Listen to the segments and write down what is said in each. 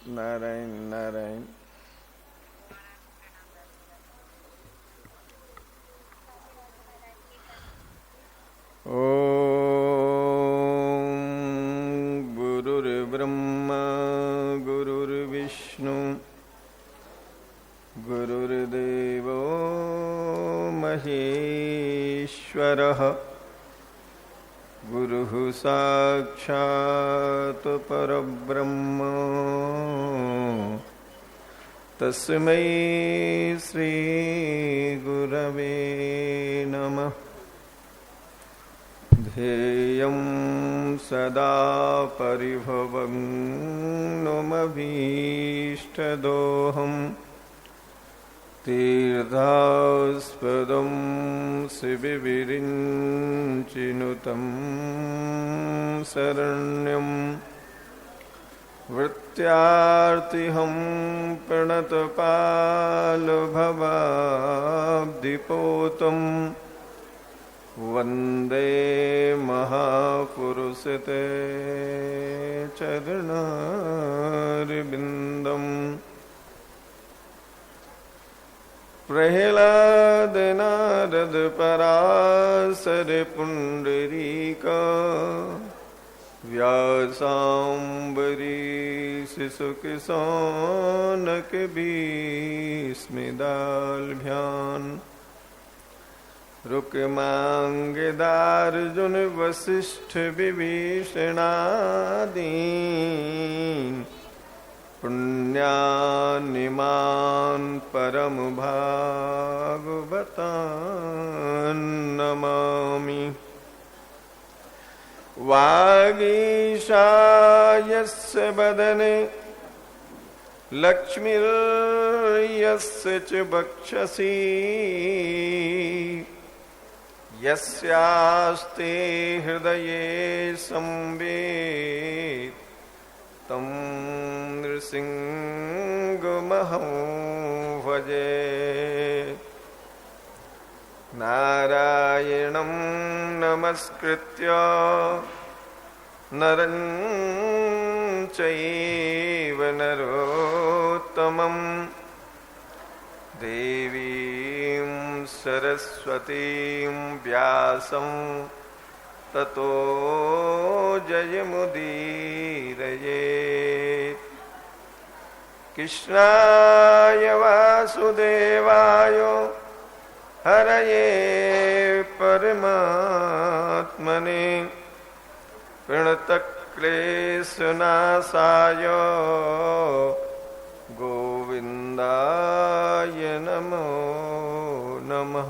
नारायण नारायण। ओम गुरुर्ब्रह्मा गुरुर्विष्णु गुरुर्देवो महेश्वरः गुरुः साक्षात् परब्रह्म तस्मै श्री गुरवे नमः। ध्येयं सदा परिभवग्नमभीष्टदोहम् तीर्थास्पदं शिविविरिञ्चिनुतं शरण्यं वृत्त्यार्तिहं प्रणतपालभवाब्धिपोतम् वन्दे महापुरुषते चरणारविन्दम्। प्रह्लाद नारद पराशर पुंडरीक व्यासाम्बरीश शुक शौनक भीष्मदाल्भ्यान् रुक्मांगदार्जुन वसिष्ठ विभीषणादीन् पुण्यानिमान् परम भागवतान् नमामि। वागीशायस्य वदने लक्ष्मीर्यस्य च वक्षसि यस्यास्ते हृदये संवेद तं नृसिंहमहं भजे। नारायणं नमस्कृत्य नरं चैव नरोत्तमं देवीं सरस्वतीं व्यासं ततो जयमुदीरयेत्। कृष्णाय वासुदेवाय हरये परमात्मने प्रणतक्लेशनाशाय गोविन्दाय नमो नमः।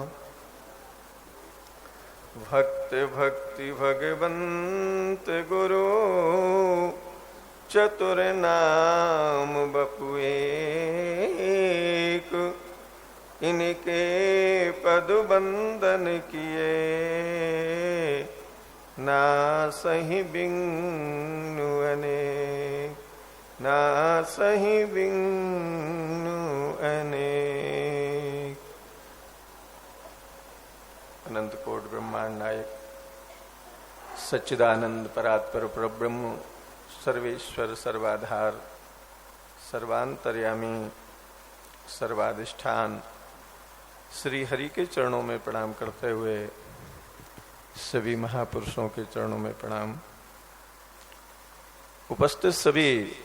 भक्त भक्ति भगवंत गुरु चतुर नाम बपुएक इनके पद बंदन किए ना सही बिनु अनेक ना सही बिनु अनेक। अनंत कोट ब्रह्मांड नायक सच्चिदानंद परात्पर परब्रह्म सर्वेश्वर सर्वाधार सर्वांतर्यामी सर्वाधिष्ठान श्री हरि के चरणों में प्रणाम करते हुए सभी महापुरुषों के चरणों में प्रणाम। उपस्थित सभी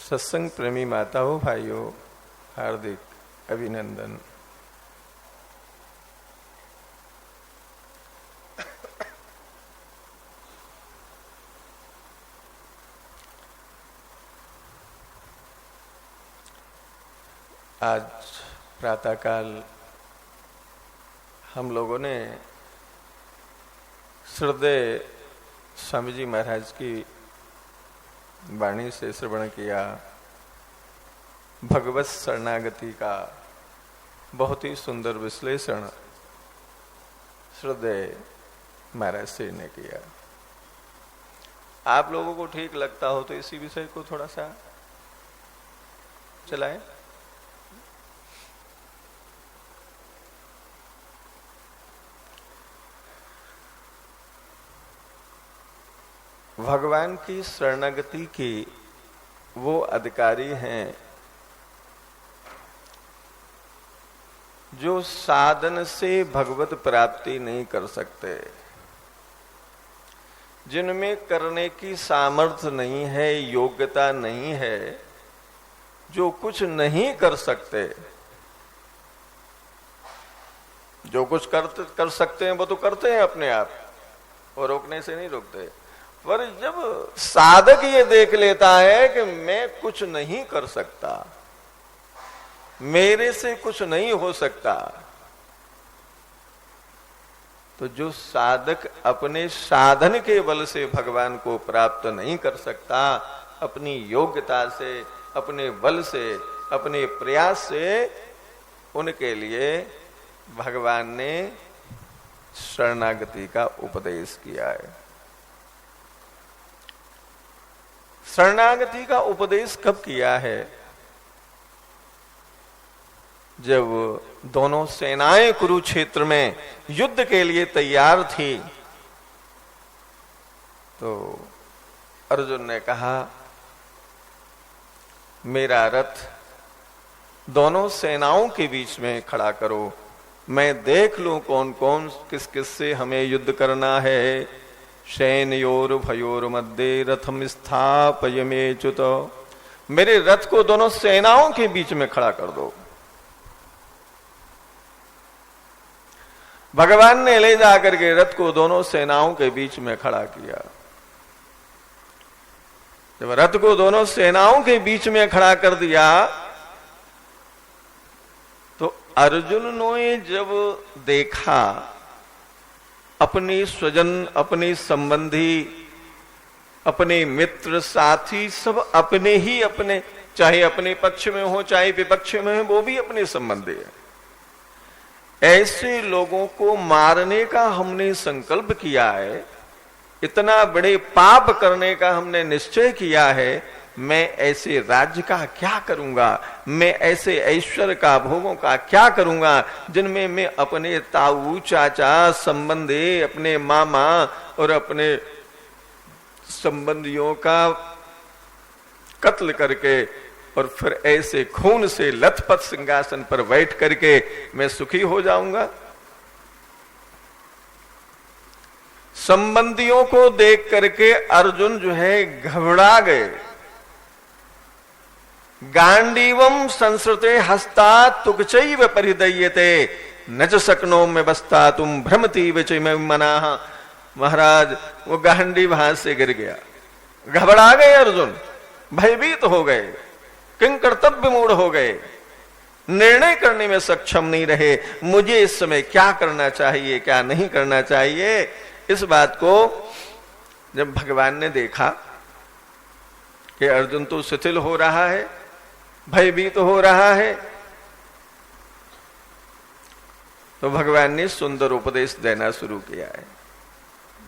सत्संग प्रेमी माताओं भाइयों हार्दिक अभिनंदन। आज प्रातःकाल हम लोगों ने श्रद्धेय स्वामी जी महाराज की वाणी से श्रवण किया। भगवत शरणागति का बहुत ही सुंदर विश्लेषण श्रद्धेय महाराज से ने किया। आप लोगों को ठीक लगता हो तो इसी विषय को थोड़ा सा चलाएं। भगवान की शरणागति की वो अधिकारी हैं जो साधन से भगवत प्राप्ति नहीं कर सकते, जिनमें करने की सामर्थ्य नहीं है, योग्यता नहीं है, जो कुछ नहीं कर सकते। जो कुछ कर सकते हैं वो तो करते हैं अपने आप, और रोकने से नहीं रोकते। पर जब साधक ये देख लेता है कि मैं कुछ नहीं कर सकता, मेरे से कुछ नहीं हो सकता, तो जो साधक अपने साधन के बल से भगवान को प्राप्त नहीं कर सकता, अपनी योग्यता से, अपने बल से, अपने प्रयास से, उनके लिए भगवान ने शरणागति का उपदेश किया है। शरणागति का उपदेश कब किया है? जब दोनों सेनाएं कुरुक्षेत्र में युद्ध के लिए तैयार थी, तो अर्जुन ने कहा मेरा रथ दोनों सेनाओं के बीच में खड़ा करो, मैं देख लूं कौन कौन किस किस से हमें युद्ध करना है। सैन्योर भयोर मध्य रथम स्थापयमेच्युत, मेरे रथ को दोनों सेनाओं के बीच में खड़ा कर दो। भगवान ने ले जाकर के रथ को दोनों सेनाओं के बीच में खड़ा किया। जब रथ को दोनों सेनाओं के बीच में खड़ा कर दिया, तो अर्जुन ने जब देखा अपने स्वजन, अपने संबंधी, अपने मित्र साथी सब अपने ही अपने, चाहे अपने पक्ष में हो चाहे विपक्ष में हो, वो भी अपने संबंधी है। ऐसे लोगों को मारने का हमने संकल्प किया है, इतना बड़े पाप करने का हमने निश्चय किया है, मैं ऐसे राज्य का क्या करूंगा, मैं ऐसे ऐश्वर्य का, भोगों का क्या करूंगा जिनमें मैं अपने ताऊ, चाचा, संबंधी, अपने मामा और अपने संबंधियों का कत्ल करके और फिर ऐसे खून से लथपथ सिंहासन पर बैठ करके मैं सुखी हो जाऊंगा। संबंधियों को देख करके अर्जुन जो है घबरा गए। गांडीवम संस्कृते हस्ता तुकचैव परिदय्यते न च शक्नो में बस्ता तुम भ्रमती विच में मनाह। महाराज वो गांडीव हाथ से गिर गया, घबरा गए अर्जुन, भयभीत हो गए, किं कर्तव्य मूढ़ हो गए, निर्णय करने में सक्षम नहीं रहे, मुझे इस समय क्या करना चाहिए क्या नहीं करना चाहिए। इस बात को जब भगवान ने देखा कि अर्जुन तो शिथिल हो रहा है, भयभीत हो रहा है, तो भगवान ने सुंदर उपदेश देना शुरू किया है।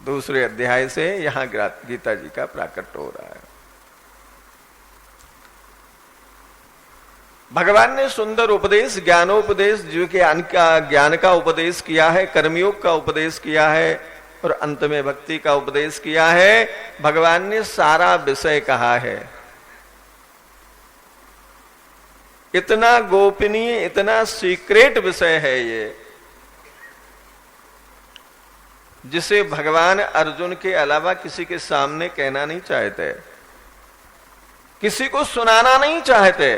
दूसरे अध्याय से यहां गीता जी का प्राकट हो रहा है। भगवान ने सुंदर उपदेश, ज्ञानोपदेश, जो कि ज्ञान का उपदेश किया है, कर्मयोग का उपदेश किया है और अंत में भक्ति का उपदेश किया है। भगवान ने सारा विषय कहा है। इतना गोपनीय, इतना सीक्रेट विषय है ये, जिसे भगवान अर्जुन के अलावा किसी के सामने कहना नहीं चाहते, किसी को सुनाना नहीं चाहते।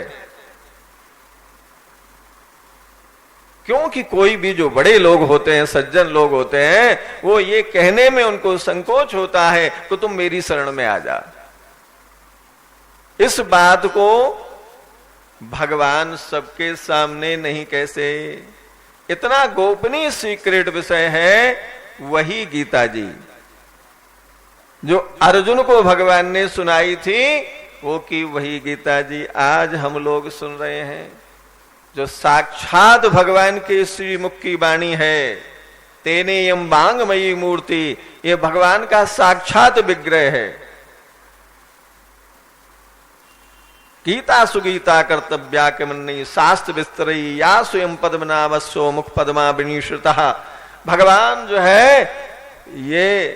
क्योंकि कोई भी जो बड़े लोग होते हैं, सज्जन लोग होते हैं, वो ये कहने में उनको संकोच होता है तो तुम मेरी शरण में आ जा। इस बात को भगवान सबके सामने नहीं कैसे, इतना गोपनीय सीक्रेट विषय है। वही गीता जी जो अर्जुन को भगवान ने सुनाई थी, वो की वही गीता जी आज हम लोग सुन रहे हैं, जो साक्षात भगवान के श्री मुख की वाणी है। तेने यम बांगमयी मूर्ति, ये भगवान का साक्षात विग्रह है। गीता सुगीता कर्तव्या के मन्नी शास्त्र विस्तरई या स्वयं पद्मनाभस्यो मुख पद्मा विनिश्रिता। भगवान जो है ये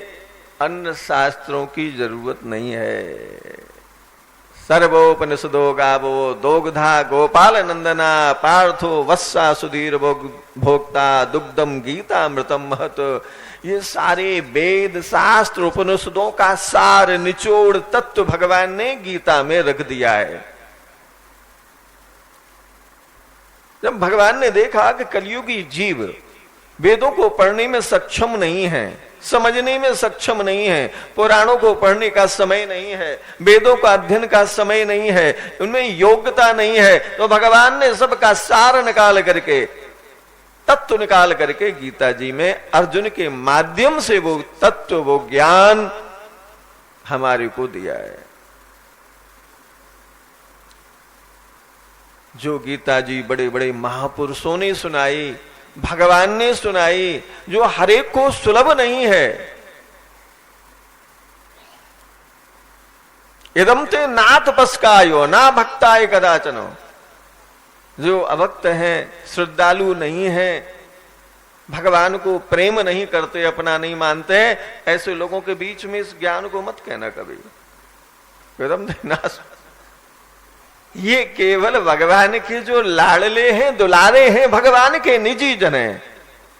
अन्य शास्त्रों की जरूरत नहीं है, सर्वोपनिषदो गावो दोग्धा गोपाल नंदना पार्थो वत्सा सुधीर भोक्ता दुग्धम गीता मृतम महत। ये सारे वेद शास्त्र उपनिषदों का सार निचोड़ तत्व भगवान ने गीता में रख दिया है। जब भगवान ने देखा कि कलियुगी जीव वेदों को पढ़ने में सक्षम नहीं है, समझने में सक्षम नहीं है, पुराणों को पढ़ने का समय नहीं है, वेदों का अध्ययन का समय नहीं है, उनमें योग्यता नहीं है, तो भगवान ने सबका सार निकाल करके, तत्व निकाल करके गीता जी में अर्जुन के माध्यम से वो तत्व, वो ज्ञान हमारे को दिया है। जो गीता जी बड़े बड़े महापुरुषों ने सुनाई, भगवान ने सुनाई, जो हरेक को सुलभ नहीं है। इदम ते ना तपस्कायो ना भक्ताय कदाचनो। जो अभक्त हैं, श्रद्धालु नहीं है, भगवान को प्रेम नहीं करते, अपना नहीं मानते, ऐसे लोगों के बीच में इस ज्ञान को मत कहना कभी। इदम ते ना, ये केवल भगवान के जो लाडले हैं, दुलारे हैं, भगवान के निजी जन हैं,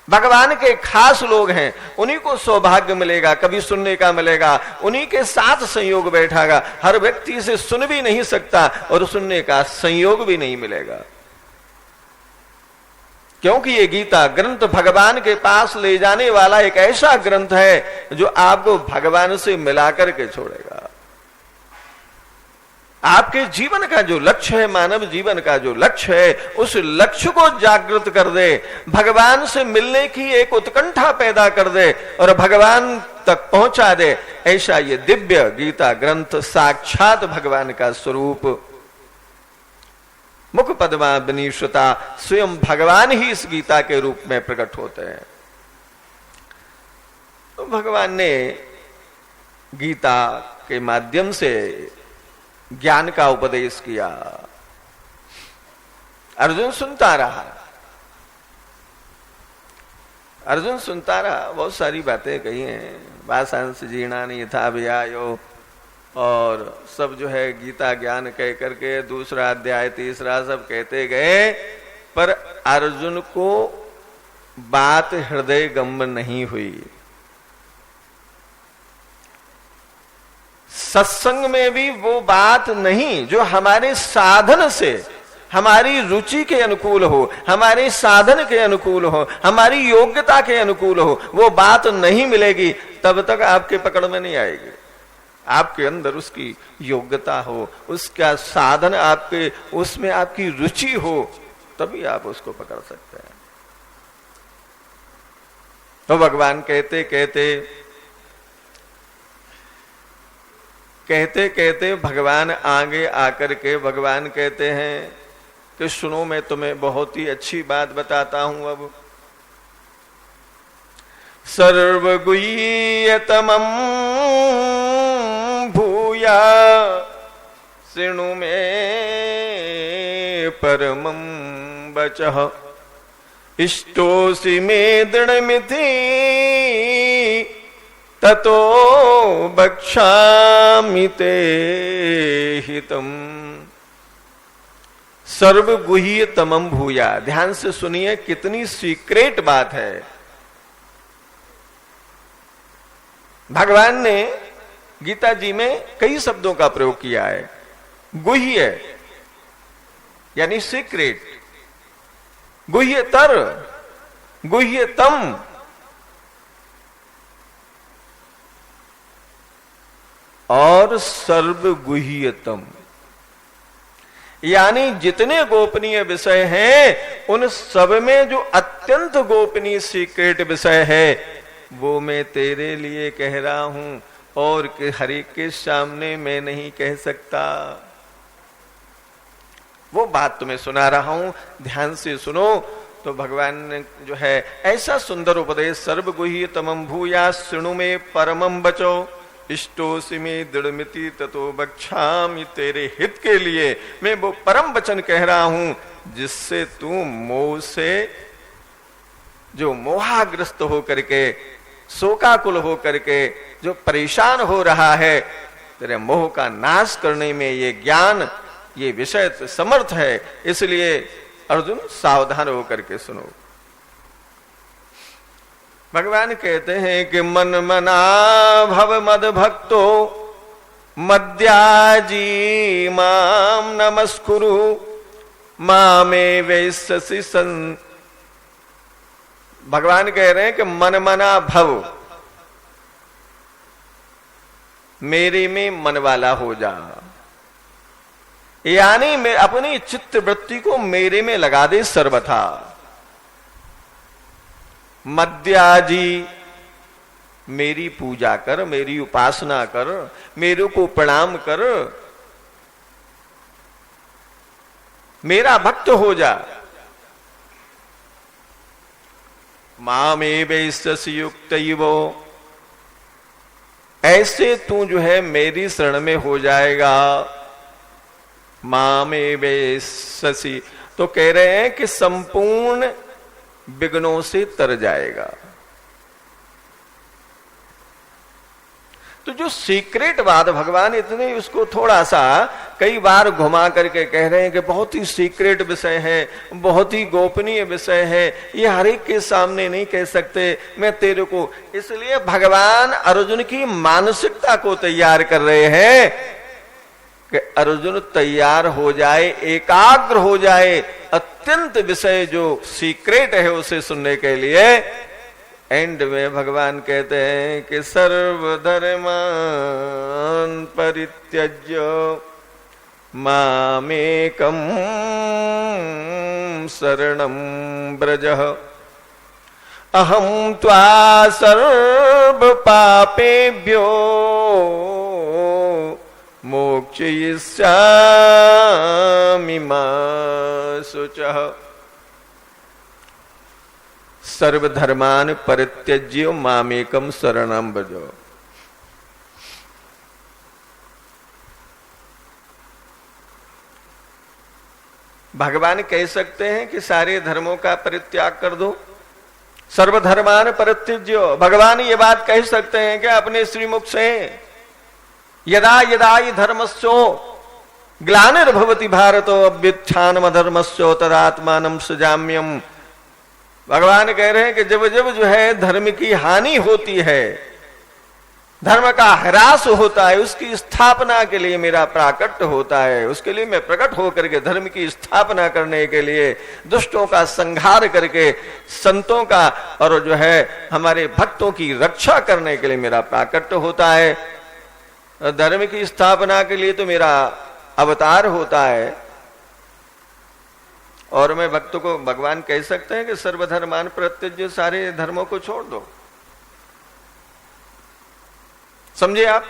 भगवान के खास लोग हैं, उन्हीं को सौभाग्य मिलेगा, कभी सुनने का मिलेगा, उन्हीं के साथ संयोग बैठागा। हर व्यक्ति से सुन भी नहीं सकता और सुनने का संयोग भी नहीं मिलेगा, क्योंकि ये गीता ग्रंथ भगवान के पास ले जाने वाला एक ऐसा ग्रंथ है जो आपको भगवान से मिलाकर के छोड़ेगा। आपके जीवन का जो लक्ष्य है, मानव जीवन का जो लक्ष्य है, उस लक्ष्य को जागृत कर दे, भगवान से मिलने की एक उत्कंठा पैदा कर दे और भगवान तक पहुंचा दे। ऐसा ये दिव्य गीता ग्रंथ साक्षात भगवान का स्वरूप, मुख पद्मा विनिश्रुता, स्वयं भगवान ही इस गीता के रूप में प्रकट होते हैं। तो भगवान ने गीता के माध्यम से ज्ञान का उपदेश किया। अर्जुन सुनता रहा, अर्जुन सुनता रहा, बहुत सारी बातें कही हैं, वासांस जीर्णानि यथा विहायो, और सब जो है गीता ज्ञान कह करके दूसरा अध्याय तीसरा सब कहते गए, पर अर्जुन को बात हृदय गम्भ नहीं हुई। सत्संग में भी वो बात नहीं जो हमारे साधन से, हमारी रुचि के अनुकूल हो, हमारे साधन के अनुकूल हो, हमारी योग्यता के अनुकूल हो, वो बात नहीं मिलेगी, तब तक आपके पकड़ में नहीं आएगी। आपके अंदर उसकी योग्यता हो, उसका साधन आपके, उसमें आपकी रुचि हो, तभी आप उसको पकड़ सकते हैं। तो भगवान कहते कहते भगवान आगे आकर के भगवान कहते हैं कि सुनो, मैं तुम्हें बहुत ही अच्छी बात बताता हूं। अब सर्वगुह्यतमं भूया शृणु मे परमं वचः, इष्टोऽसि मे दृढमिति ततो बक्षामि ते हितम्। सर्वगुह्यतमं भूया, ध्यान से सुनिए, कितनी सीक्रेट बात है। भगवान ने गीता जी में कई शब्दों का प्रयोग किया है। गुह्य यानी सीक्रेट, गुह्यतर, गुह्यतम, और सर्वगुह्यतम, यानी जितने गोपनीय विषय हैं उन सब में जो अत्यंत गोपनीय सीक्रेट विषय है वो मैं तेरे लिए कह रहा हूं, और हर एक के सामने मैं नहीं कह सकता। वो बात तुम्हें सुना रहा हूं, ध्यान से सुनो। तो भगवान ने जो है ऐसा सुंदर उपदेश, सर्वगुह्यतमं भूया शृणु मे परमं वचो, इष्टोऽसि मे दृढमिति ततो बक्षामि, तेरे हित के लिए मैं वो परम वचन कह रहा हूं जिससे तू मोह से, जो मोहाग्रस्त हो करके, शोकाकुल हो करके जो परेशान हो रहा है, तेरे मोह का नाश करने में ये ज्ञान, ये विषय समर्थ है। इसलिए अर्जुन सावधान होकर के सुनो। भगवान कहते हैं कि मन मना भव मद भक्तो मद्याजी माम नमस्कुरु मामे वैश्यसि सन। भगवान कह रहे हैं कि मन मना भव, मेरे में मन वाला हो जा, यानी मैं अपनी चित्त वृत्ति को मेरे में लगा दे सर्वथा। मद्याजी, मेरी पूजा कर, मेरी उपासना कर, मेरे को प्रणाम कर, मेरा भक्त हो जा। मामेवैश्यसि युक्तैवो, ऐसे तू जो है मेरी शरण में हो जाएगा। मामेवैश्यसि, तो कह रहे हैं कि संपूर्ण विघ्नों से तर जाएगा। तो जो सीक्रेट बात भगवान इतने उसको थोड़ा सा कई बार घुमा करके कह रहे हैं कि बहुत ही सीक्रेट विषय है, बहुत ही गोपनीय विषय है, ये हर एक के सामने नहीं कह सकते, मैं तेरे को। इसलिए भगवान अर्जुन की मानसिकता को तैयार कर रहे हैं कि अर्जुन तैयार हो जाए, एकाग्र हो जाए, अत्यंत विषय जो सीक्रेट है उसे सुनने के लिए। एंड में भगवान कहते हैं कि सर्वधर्मान परित्यज्य मामेकं शरणं व्रज अहं त्वा सर्व पापेभ्यो मोक्षयिष्यामि मा शुचः। सर्वधर्मान परित्यज्य मामेकम शरणं व्रज। भगवान कह सकते हैं कि सारे धर्मों का परित्याग कर दो, सर्वधर्मान परित्यज्य। भगवान ये बात कह सकते हैं कि अपने श्रीमुख से, यदा यदा हि धर्मस्यो ग्लानिर्भवति भारतो अभ्युत्थानमधर्मस्यो तदात्मानं सृजाम्यहम्। भगवान कह रहे हैं कि जब जब जो है धर्म की हानि होती है, धर्म का ह्रास होता है, उसकी स्थापना के लिए मेरा प्राकट्य होता है। उसके लिए मैं प्रकट होकर के धर्म की स्थापना करने के लिए, दुष्टों का संहार करके संतों का और जो है हमारे भक्तों की रक्षा करने के लिए मेरा प्राकट्य होता है। धर्म की स्थापना के लिए तो मेरा अवतार होता है। और मैं भक्तों को, भगवान कह सकते हैं कि सर्वधर्मान परित्यज्य, सारे धर्मों को छोड़ दो। समझे आप?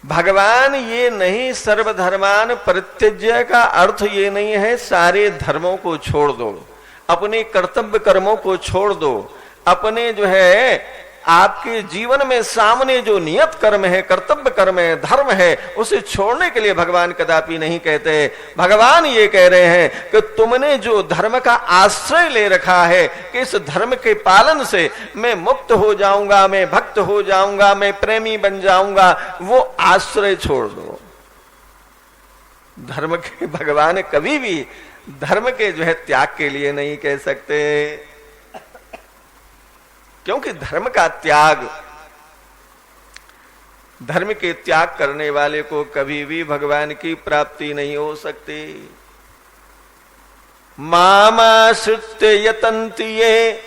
भगवान ये नहीं, सर्वधर्मान परित्यज्य का अर्थ ये नहीं है सारे धर्मों को छोड़ दो, अपने कर्तव्य कर्मों को छोड़ दो, अपने जो है आपके जीवन में सामने जो नियत कर्म है, कर्तव्य कर्म है, धर्म है, उसे छोड़ने के लिए भगवान कदापि नहीं कहते। भगवान ये कह रहे हैं कि तुमने जो धर्म का आश्रय ले रखा है कि इस धर्म के पालन से मैं मुक्त हो जाऊंगा, मैं भक्त हो जाऊंगा, मैं प्रेमी बन जाऊंगा, वो आश्रय छोड़ दो। धर्म के भगवान कभी भी धर्म के जो है त्याग के लिए नहीं कह सकते, क्योंकि धर्म का त्याग, धर्म के त्याग करने वाले को कभी भी भगवान की प्राप्ति नहीं हो सकती। मामाश्रित्य यतन्ति ये,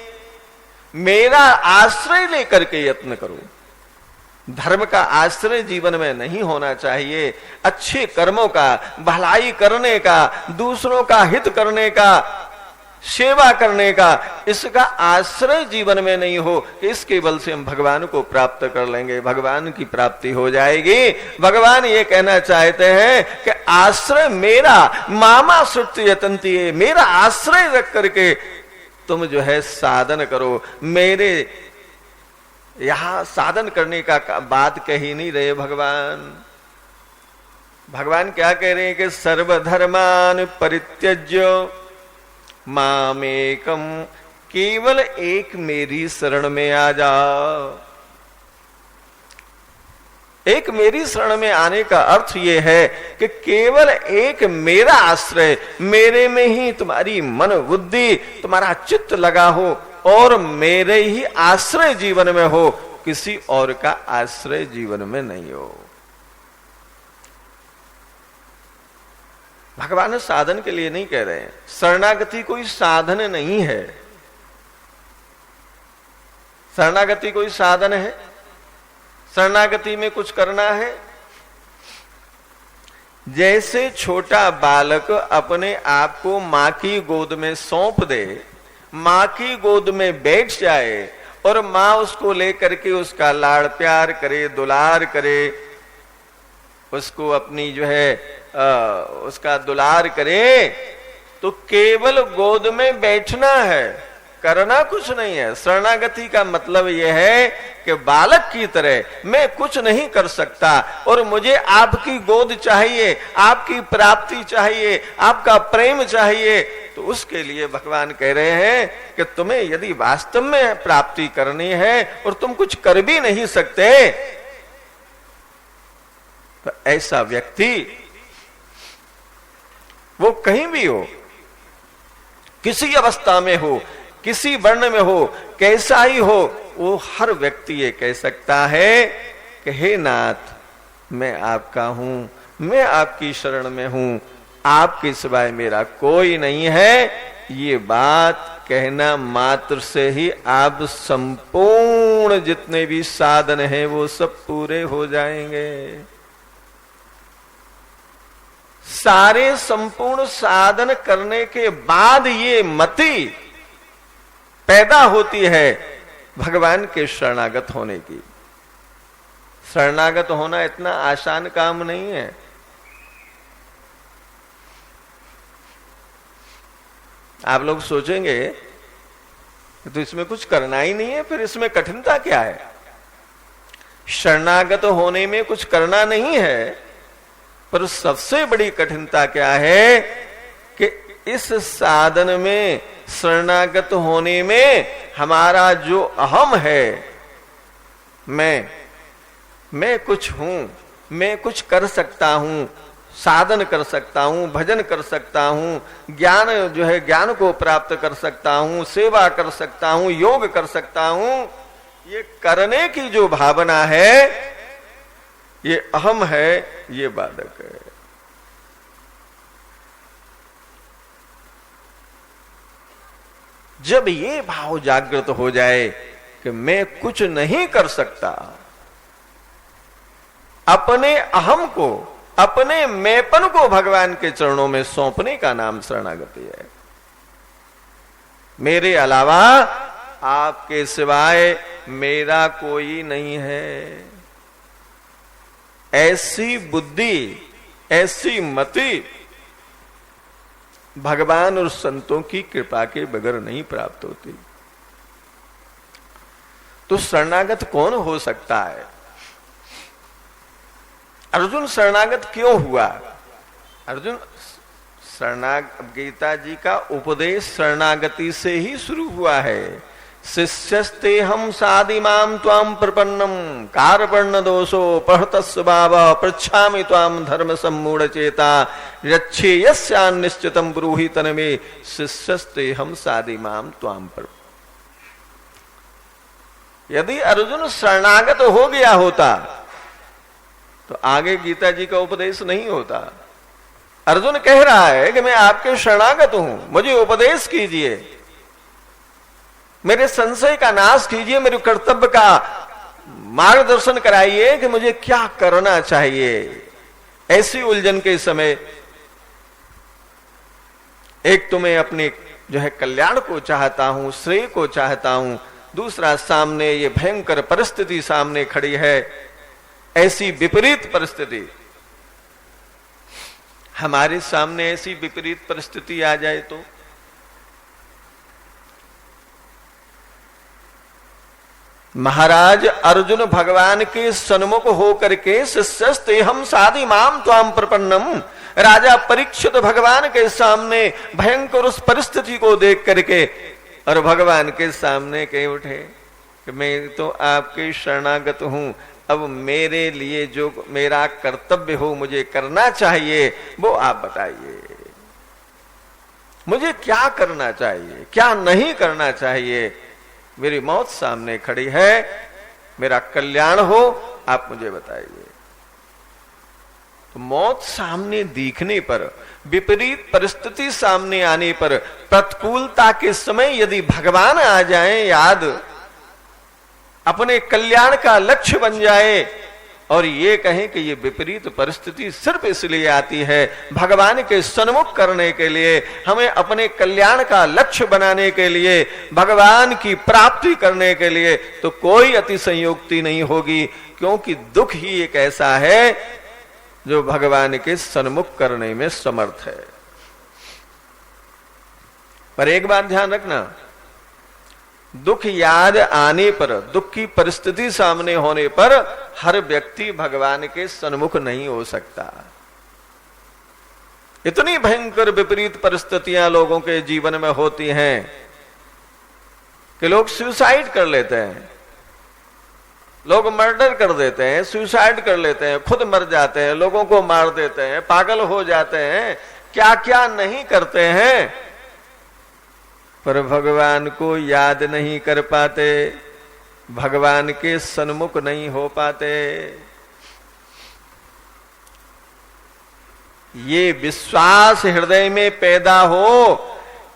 मेरा आश्रय लेकर के यत्न करो। धर्म का आश्रय जीवन में नहीं होना चाहिए। अच्छे कर्मों का, भलाई करने का, दूसरों का हित करने का, सेवा करने का, इसका आश्रय जीवन में नहीं हो कि इसके बल से हम भगवान को प्राप्त कर लेंगे, भगवान की प्राप्ति हो जाएगी। भगवान ये कहना चाहते हैं कि आश्रय मेरा, मामा श्रुति यतन्ति, मेरा आश्रय रख करके तुम जो है साधन करो। मेरे यहां साधन करने का बात कही नहीं रहे भगवान। भगवान क्या कह रहे हैं कि सर्वधर्मान परित्यज्य मामेकम, केवल एक मेरी शरण में आ जाओ। एक मेरी शरण में आने का अर्थ यह है कि केवल एक मेरा आश्रय, मेरे में ही तुम्हारी मन बुद्धि, तुम्हारा चित्त लगा हो और मेरे ही आश्रय जीवन में हो, किसी और का आश्रय जीवन में नहीं हो। भगवान साधन के लिए नहीं कह रहे हैं, शरणागति कोई साधन नहीं है। शरणागति कोई साधन है? शरणागति में कुछ करना है? जैसे छोटा बालक अपने आप को मां की गोद में सौंप दे, मां की गोद में बैठ जाए और मां उसको लेकर के उसका लाड़ प्यार करे, दुलार करे, उसको अपनी जो है उसका दुलार करे, तो केवल गोद में बैठना है, करना कुछ नहीं है। शरणागति का मतलब यह है कि बालक की तरह मैं कुछ नहीं कर सकता और मुझे आपकी गोद चाहिए, आपकी प्राप्ति चाहिए, आपका प्रेम चाहिए। तो उसके लिए भगवान कह रहे हैं कि तुम्हें यदि वास्तव में प्राप्ति करनी है और तुम कुछ कर भी नहीं सकते, तो ऐसा व्यक्ति वो कहीं भी हो, किसी अवस्था में हो, किसी वर्ण में हो, कैसा ही हो, वो हर व्यक्ति ये कह सकता है कि हे नाथ, मैं आपका हूं, मैं आपकी शरण में हूं, आपके सिवाय मेरा कोई नहीं है। ये बात कहना मात्र से ही आप संपूर्ण जितने भी साधन हैं वो सब पूरे हो जाएंगे। सारे संपूर्ण साधन करने के बाद ये मति पैदा होती है भगवान के शरणागत होने की। शरणागत होना इतना आसान काम नहीं है। आप लोग सोचेंगे तो इसमें कुछ करना ही नहीं है, फिर इसमें कठिनता क्या है? शरणागत होने में कुछ करना नहीं है, पर सबसे बड़ी कठिनता क्या है कि इस साधन में, शरणागत होने में हमारा जो अहम है, मैं कुछ हूं, मैं कुछ कर सकता हूं, साधन कर सकता हूं, भजन कर सकता हूं, ज्ञान जो है ज्ञान को प्राप्त कर सकता हूं, सेवा कर सकता हूं, योग कर सकता हूं, ये करने की जो भावना है, ये अहम है, ये बाधक है। जब ये भाव जागृत हो जाए कि मैं कुछ नहीं कर सकता, अपने अहम को, अपने मैंपन को भगवान के चरणों में सौंपने का नाम शरणागति है। मेरे अलावा आपके सिवाय मेरा कोई नहीं है, ऐसी बुद्धि, ऐसी मति भगवान और संतों की कृपा के बगैर नहीं प्राप्त होती। तो शरणागत कौन हो सकता है? अर्जुन शरणागत क्यों हुआ? अर्जुन गीता जी का उपदेश शरणागति से ही शुरू हुआ है। शिष्यस्ते हम सादिमाम त्वाम प्रपन्नम कारपर्ण दोषो पहतस्व भाव पृच्छामि त्वाम धर्म सम्मूढ़ चेता रक्षे यस्यान्निश्चितम ब्रूहि तन्मे शिष्यस्ते हम सादिमाम त्वाम पर। यदि अर्जुन शरणागत हो गया होता तो आगे गीता जी का उपदेश नहीं होता। अर्जुन कह रहा है कि मैं आपके शरणागत हूं, मुझे उपदेश कीजिए, मेरे संशय का नाश कीजिए, मेरे कर्तव्य का मार्गदर्शन कराइए कि मुझे क्या करना चाहिए। ऐसी उलझन के समय एक तो मैं अपने जो है कल्याण को चाहता हूं, श्रेय को चाहता हूं, दूसरा सामने ये भयंकर परिस्थिति सामने खड़ी है। ऐसी विपरीत परिस्थिति, हमारे सामने ऐसी विपरीत परिस्थिति आ जाए तो महाराज अर्जुन भगवान के सन्मुख होकर के शिष्यस्ते हम सादिमाम त्वाम प्रपन्नम, राजा परीक्षित भगवान के सामने भयंकर उस परिस्थिति को देख करके और भगवान के सामने कह उठे कि मैं तो आपके शरणागत हूं, अब मेरे लिए जो मेरा कर्तव्य हो, मुझे करना चाहिए, वो आप बताइए। मुझे क्या करना चाहिए, क्या नहीं करना चाहिए? मेरी मौत सामने खड़ी है, मेरा कल्याण हो, आप मुझे बताइए। तो मौत सामने दिखने पर, विपरीत परिस्थिति सामने आने पर, प्रतिकूलता के समय यदि भगवान आ जाएं याद, अपने कल्याण का लक्ष्य बन जाए और ये कहें कि ये विपरीत परिस्थिति सिर्फ इसलिए आती है भगवान के सन्मुख करने के लिए, हमें अपने कल्याण का लक्ष्य बनाने के लिए, भगवान की प्राप्ति करने के लिए, तो कोई अतिसंयोक्ति नहीं होगी, क्योंकि दुख ही एक ऐसा है जो भगवान के सन्मुख करने में समर्थ है। पर एक बात ध्यान रखना, दुख याद आने पर, दुख की परिस्थिति सामने होने पर हर व्यक्ति भगवान के सन्मुख नहीं हो सकता। इतनी भयंकर विपरीत परिस्थितियां लोगों के जीवन में होती हैं कि लोग सुसाइड कर लेते हैं, लोग मर्डर कर देते हैं, सुसाइड कर लेते हैं, खुद मर जाते हैं, लोगों को मार देते हैं, पागल हो जाते हैं, क्या क्या नहीं करते हैं, पर भगवान को याद नहीं कर पाते, भगवान के सन्मुख नहीं हो पाते। ये विश्वास हृदय में पैदा हो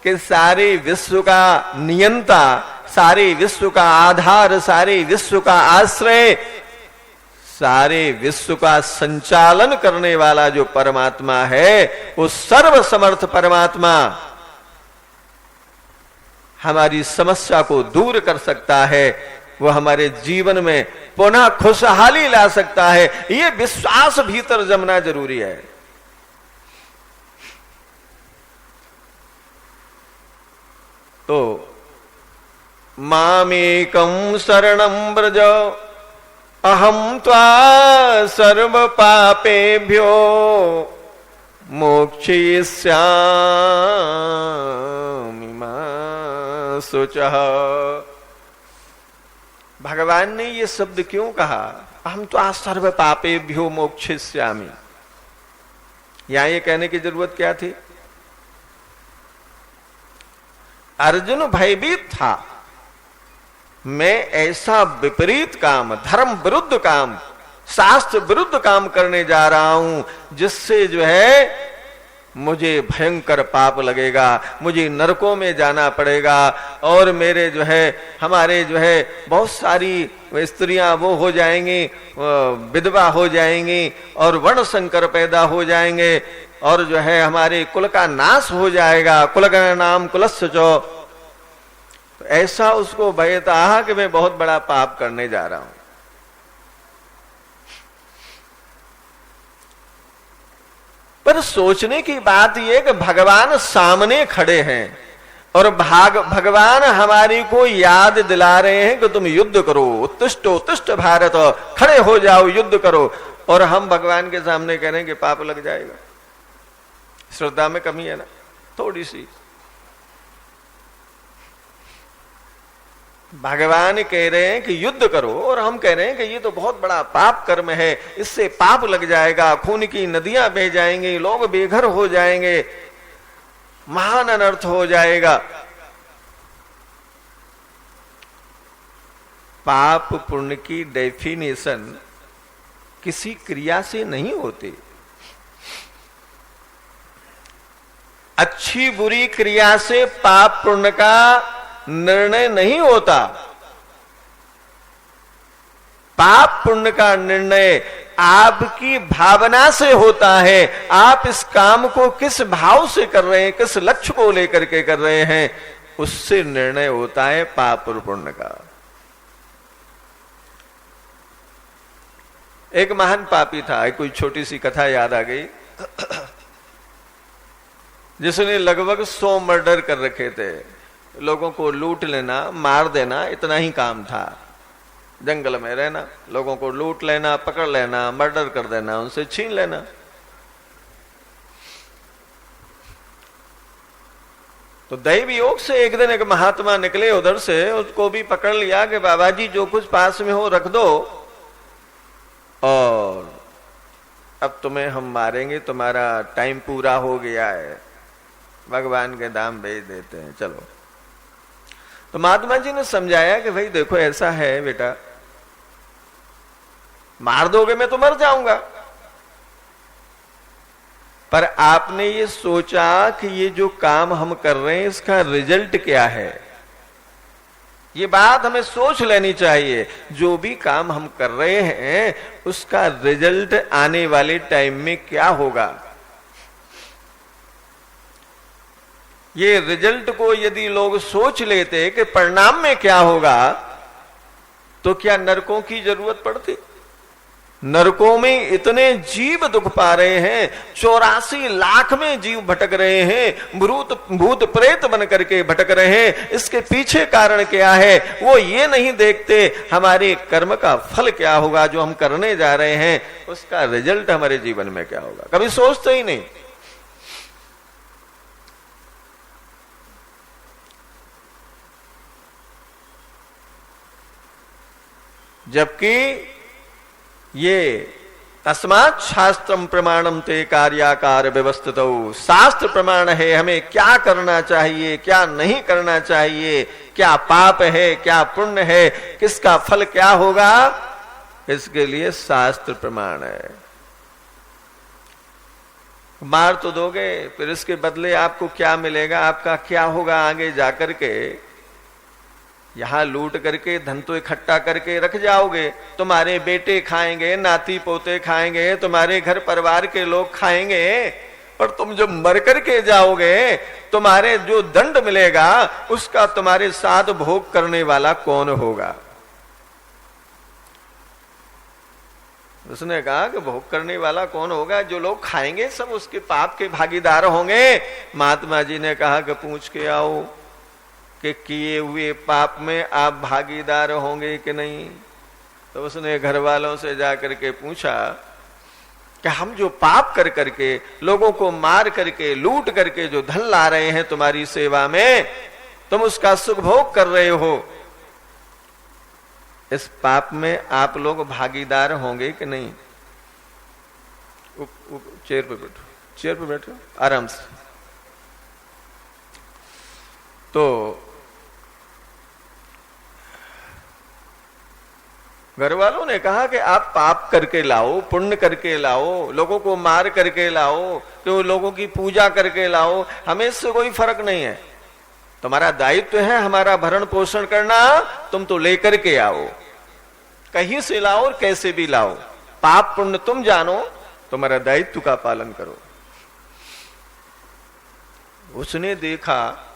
कि सारे विश्व का नियंता, सारे विश्व का आधार, सारे विश्व का आश्रय, सारे विश्व का संचालन करने वाला जो परमात्मा है, वो सर्वसमर्थ परमात्मा हमारी समस्या को दूर कर सकता है, वो हमारे जीवन में पुनः खुशहाली ला सकता है। ये विश्वास भीतर जमना जरूरी है। तो मामेकं शरणं व्रज अहं त्वा सर्व पापेभ्यो मोक्षयिष्यामि मा शुचः। भगवान ने ये शब्द क्यों कहा, अहं त्वा सर्व पापेभ्यो मोक्षयिष्यामि? यहां ये कहने की जरूरत क्या थी? अर्जुन भयभीत था, मैं ऐसा विपरीत काम, धर्म विरुद्ध काम, शास्त्र विरुद्ध काम करने जा रहा हूं जिससे जो है मुझे भयंकर पाप लगेगा, मुझे नरकों में जाना पड़ेगा, और मेरे जो है, हमारे जो है बहुत सारी स्त्रियां वो हो जाएंगी, विधवा हो जाएंगी, और वर्ण संकर पैदा हो जाएंगे, और जो है हमारे कुल का नाश हो जाएगा, कुल का नाम कुलस्य चो। तो ऐसा उसको भय था कि मैं बहुत बड़ा पाप करने जा रहा हूं। पर सोचने की बात यह कि भगवान सामने खड़े हैं और भगवान हमारी को याद दिला रहे हैं कि तुम युद्ध करो, उत्तिष्ठ उत्तिष्ठ भारत, खड़े हो जाओ, युद्ध करो, और हम भगवान के सामने कह रहे हैं कि पाप लग जाएगा। श्रद्धा में कमी है ना, थोड़ी सी। भगवान कह रहे हैं कि युद्ध करो, और हम कह रहे हैं कि ये तो बहुत बड़ा पाप कर्म है, इससे पाप लग जाएगा, खून की नदियां बह जाएंगी, लोग बेघर हो जाएंगे, महान अनर्थ हो जाएगा। पाप पुण्य की डेफिनेशन किसी क्रिया से नहीं होती। अच्छी बुरी क्रिया से पाप पुण्य का निर्णय नहीं होता। पाप पुण्य का निर्णय आपकी भावना से होता है। आप इस काम को किस भाव से कर रहे हैं, किस लक्ष्य को लेकर के कर रहे हैं, उससे निर्णय होता है पाप और पुण्य का। एक महान पापी था, कोई छोटी सी कथा याद आ गई, जिसने लगभग 100 मर्डर कर रखे थे। लोगों को लूट लेना, मार देना, इतना ही काम था। जंगल में रहना, लोगों को लूट लेना, पकड़ लेना, मर्डर कर देना, उनसे छीन लेना। तो दैव योग से एक दिन एक महात्मा निकले उधर से, उसको भी पकड़ लिया कि बाबा जी जो कुछ पास में हो रख दो, और अब तुम्हें हम मारेंगे, तुम्हारा टाइम पूरा हो गया है, भगवान के धाम भेज देते हैं, चलो। तो महात्मा जी ने समझाया कि भाई देखो ऐसा है बेटा, मार दोगे मैं तो मर जाऊंगा, पर आपने ये सोचा कि ये जो काम हम कर रहे हैं इसका रिजल्ट क्या है, ये बात हमें सोच लेनी चाहिए। जो भी काम हम कर रहे हैं उसका रिजल्ट आने वाले टाइम में क्या होगा। ये रिजल्ट को यदि लोग सोच लेते कि परिणाम में क्या होगा, तो क्या नरकों की जरूरत पड़ती। नरकों में इतने जीव दुख पा रहे हैं, 84 लाख में जीव भटक रहे हैं, भूत प्रेत बन करके भटक रहे हैं। इसके पीछे कारण क्या है वो ये नहीं देखते, हमारे कर्म का फल क्या होगा, जो हम करने जा रहे हैं उसका रिजल्ट हमारे जीवन में क्या होगा, कभी सोचते ही नहीं। जबकि ये तस्मात् शास्त्रम प्रमाणम ते कार्याकार व्यवस्थित, शास्त्र प्रमाण है हमें क्या करना चाहिए क्या नहीं करना चाहिए, क्या पाप है क्या पुण्य है, किसका फल क्या होगा, इसके लिए शास्त्र प्रमाण है। मार तो दोगे, फिर इसके बदले आपको क्या मिलेगा, आपका क्या होगा आगे जाकर के। यहां लूट करके धन तो इकट्ठा करके रख जाओगे, तुम्हारे बेटे खाएंगे, नाती पोते खाएंगे, तुम्हारे घर परिवार के लोग खाएंगे, और तुम जब मर करके जाओगे तुम्हारे जो दंड मिलेगा उसका तुम्हारे साथ भोग करने वाला कौन होगा। उसने कहा कि भोग करने वाला कौन होगा, जो लोग खाएंगे सब उसके पाप के भागीदार होंगे। महात्मा जी ने कहा कि पूछ के आओ कि किए हुए पाप में आप भागीदार होंगे कि नहीं। तो उसने घर वालों से जाकर के पूछा कि हम जो पाप कर करके, लोगों को मार करके, लूट करके जो धन ला रहे हैं तुम्हारी सेवा में, तुम उसका सुख भोग कर रहे हो, इस पाप में आप लोग भागीदार होंगे कि नहीं। चेयर पे बैठो, चेयर पे बैठो आराम से। तो घर वालों ने कहा कि आप पाप करके लाओ, पुण्य करके लाओ, लोगों को मार करके लाओ, तो लोगों की पूजा करके लाओ, हमें इससे कोई फर्क नहीं है। तुम्हारा दायित्व है हमारा भरण पोषण करना, तुम तो लेकर के आओ, कहीं से लाओ और कैसे भी लाओ, पाप पुण्य तुम जानो, तुम्हारा दायित्व का पालन करो। उसने देखा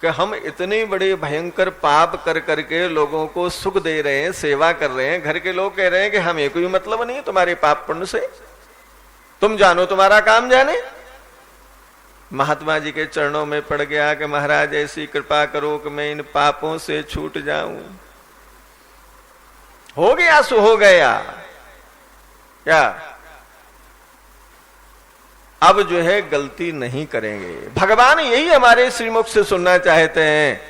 कि हम इतने बड़े भयंकर पाप कर करके लोगों को सुख दे रहे हैं, सेवा कर रहे हैं, घर के लोग कह रहे हैं कि हमें कोई मतलब नहीं तुम्हारे पाप पुण्य से, तुम जानो तुम्हारा काम जाने। महात्मा जी के चरणों में पड़ गया कि महाराज ऐसी कृपा करो कि मैं इन पापों से छूट जाऊं। हो गया सो हो गया, क्या अब जो है गलती नहीं करेंगे। भगवान यही हमारे श्रीमुख से सुनना चाहते हैं,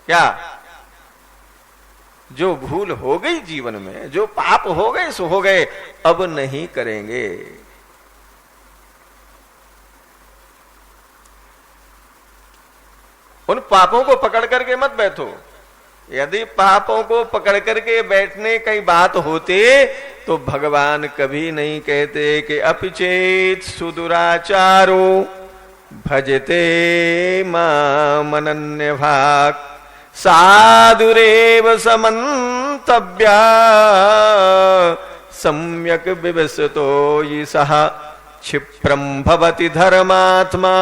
क्या जो भूल हो गई जीवन में, जो पाप हो गए सो हो गए, अब नहीं करेंगे। उन पापों को पकड़ करके मत बैठो। यदि पापों को पकड़ करके बैठने की बात होती तो भगवान कभी नहीं कहते कि अपिचेत सुदुराचारो भजते मामनन्य भाग साधुरेव समन्तव्या सम्यक विवसतो ये सह क्षिप्रम भवति धर्मात्मा